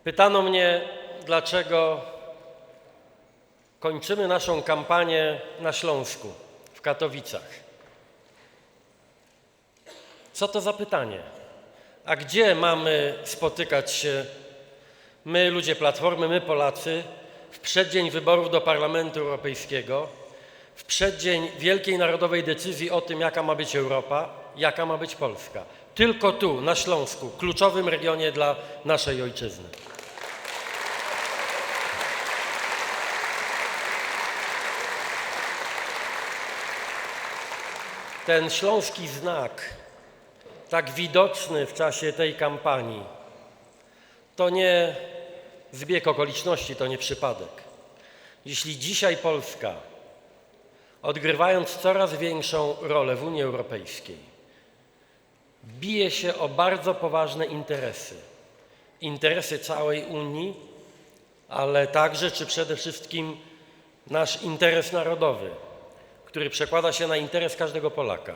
Pytano mnie, dlaczego kończymy naszą kampanię na Śląsku, w Katowicach. Co to za pytanie? A gdzie mamy spotykać się my, ludzie Platformy, my Polacy, w przeddzień wyborów do Parlamentu Europejskiego, w przeddzień wielkiej narodowej decyzji o tym, jaka ma być Europa, jaka ma być Polska? Tylko tu, na Śląsku, kluczowym regionie dla naszej ojczyzny. Ten śląski znak, tak widoczny w czasie tej kampanii, to nie zbieg okoliczności, to nie przypadek. Jeśli dzisiaj Polska, odgrywając coraz większą rolę w Unii Europejskiej, bije się o bardzo poważne interesy całej Unii, ale także, czy przede wszystkim nasz interes narodowy, który przekłada się na interes każdego Polaka.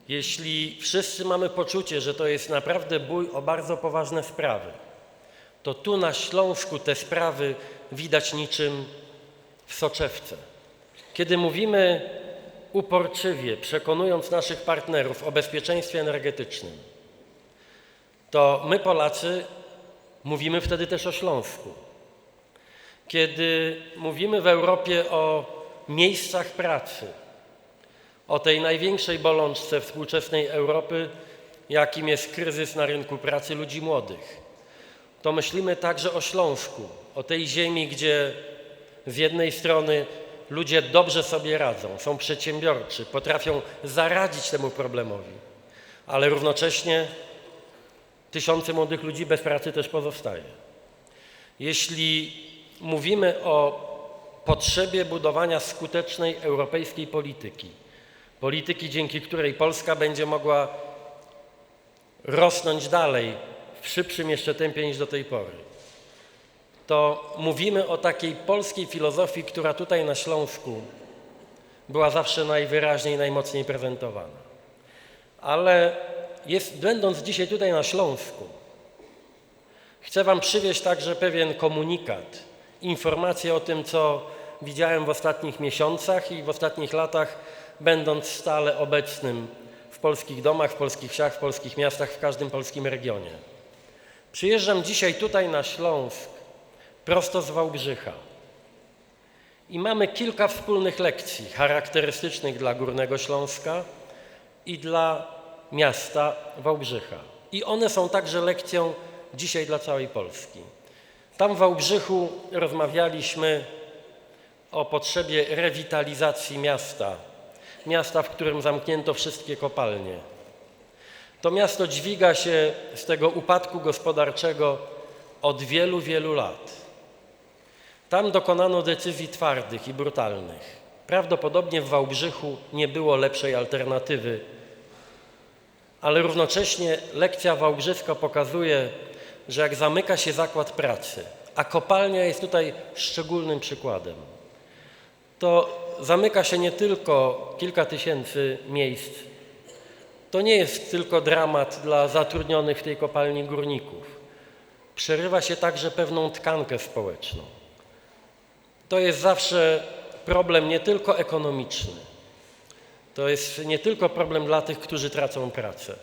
Jeśli wszyscy mamy poczucie, że to jest naprawdę bój o bardzo poważne sprawy, to tu na Śląsku te sprawy widać niczym w soczewce. Kiedy mówimy uporczywie, przekonując naszych partnerów o bezpieczeństwie energetycznym, to my Polacy mówimy wtedy też o Śląsku. Kiedy mówimy w Europie o miejscach pracy, o tej największej bolączce współczesnej Europy, jakim jest kryzys na rynku pracy ludzi młodych, to myślimy także o Śląsku, o tej ziemi, gdzie z jednej strony ludzie dobrze sobie radzą, są przedsiębiorczy, potrafią zaradzić temu problemowi, ale równocześnie tysiące młodych ludzi bez pracy też pozostaje. Jeśli mówimy o potrzebie budowania skutecznej europejskiej polityki, dzięki której Polska będzie mogła rosnąć dalej w szybszym jeszcze tempie niż do tej pory, to mówimy o takiej polskiej filozofii, która tutaj na Śląsku była zawsze najwyraźniej, najmocniej prezentowana. Ale będąc dzisiaj tutaj na Śląsku, chcę wam przywieźć także pewien komunikat, informację o tym, co widziałem w ostatnich miesiącach i w ostatnich latach, będąc stale obecnym w polskich domach, w polskich wsiach, w polskich miastach, w każdym polskim regionie. Przyjeżdżam dzisiaj tutaj na Śląsk prosto z Wałbrzycha i mamy kilka wspólnych lekcji charakterystycznych dla Górnego Śląska i dla miasta Wałbrzycha. I one są także lekcją dzisiaj dla całej Polski. Tam w Wałbrzychu rozmawialiśmy o potrzebie rewitalizacji miasta, w którym zamknięto wszystkie kopalnie. To miasto dźwiga się z tego upadku gospodarczego od wielu, wielu lat. Tam dokonano decyzji twardych i brutalnych. Prawdopodobnie w Wałbrzychu nie było lepszej alternatywy, ale równocześnie lekcja wałbrzyska pokazuje, że jak zamyka się zakład pracy, a kopalnia jest tutaj szczególnym przykładem, to zamyka się nie tylko kilka tysięcy miejsc. To nie jest tylko dramat dla zatrudnionych w tej kopalni górników. Przerywa się także pewną tkankę społeczną. To jest zawsze problem nie tylko ekonomiczny. To jest nie tylko problem dla tych, którzy tracą pracę.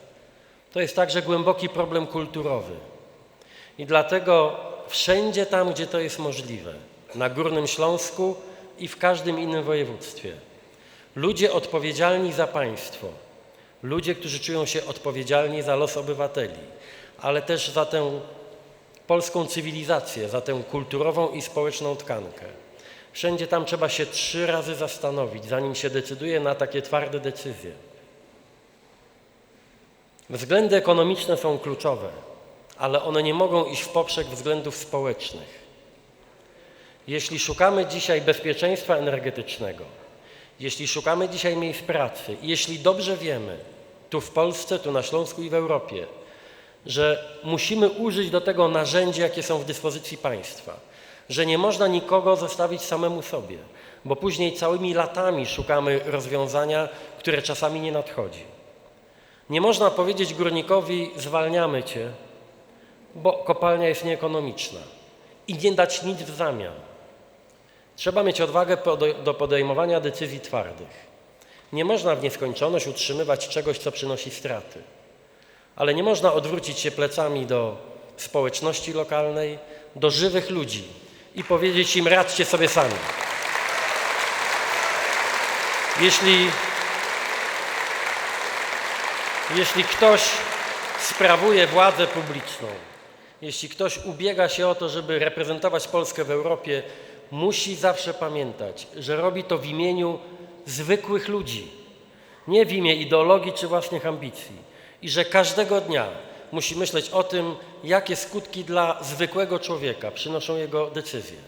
To jest także głęboki problem kulturowy. I dlatego wszędzie tam, gdzie to jest możliwe, na Górnym Śląsku i w każdym innym województwie, ludzie odpowiedzialni za państwo, ludzie, którzy czują się odpowiedzialni za los obywateli, ale też za tę polską cywilizację, za tę kulturową i społeczną tkankę. Wszędzie tam trzeba się 3 razy zastanowić, zanim się decyduje na takie twarde decyzje. Względy ekonomiczne są kluczowe, ale one nie mogą iść w poprzek względów społecznych. Jeśli szukamy dzisiaj bezpieczeństwa energetycznego, jeśli szukamy dzisiaj miejsc pracy, jeśli dobrze wiemy, tu w Polsce, tu na Śląsku i w Europie, że musimy użyć do tego narzędzi, jakie są w dyspozycji państwa, że nie można nikogo zostawić samemu sobie, bo później całymi latami szukamy rozwiązania, które czasami nie nadchodzi. Nie można powiedzieć górnikowi: zwalniamy cię, bo kopalnia jest nieekonomiczna i nie dać nic w zamian. Trzeba mieć odwagę do podejmowania decyzji twardych. Nie można w nieskończoność utrzymywać czegoś, co przynosi straty. Ale nie można odwrócić się plecami do społeczności lokalnej, do żywych ludzi i powiedzieć im: radźcie sobie sami. Jeśli ktoś sprawuje władzę publiczną, jeśli ktoś ubiega się o to, żeby reprezentować Polskę w Europie, musi zawsze pamiętać, że robi to w imieniu zwykłych ludzi, nie w imię ideologii czy własnych ambicji, i że każdego dnia musi myśleć o tym, jakie skutki dla zwykłego człowieka przynoszą jego decyzje.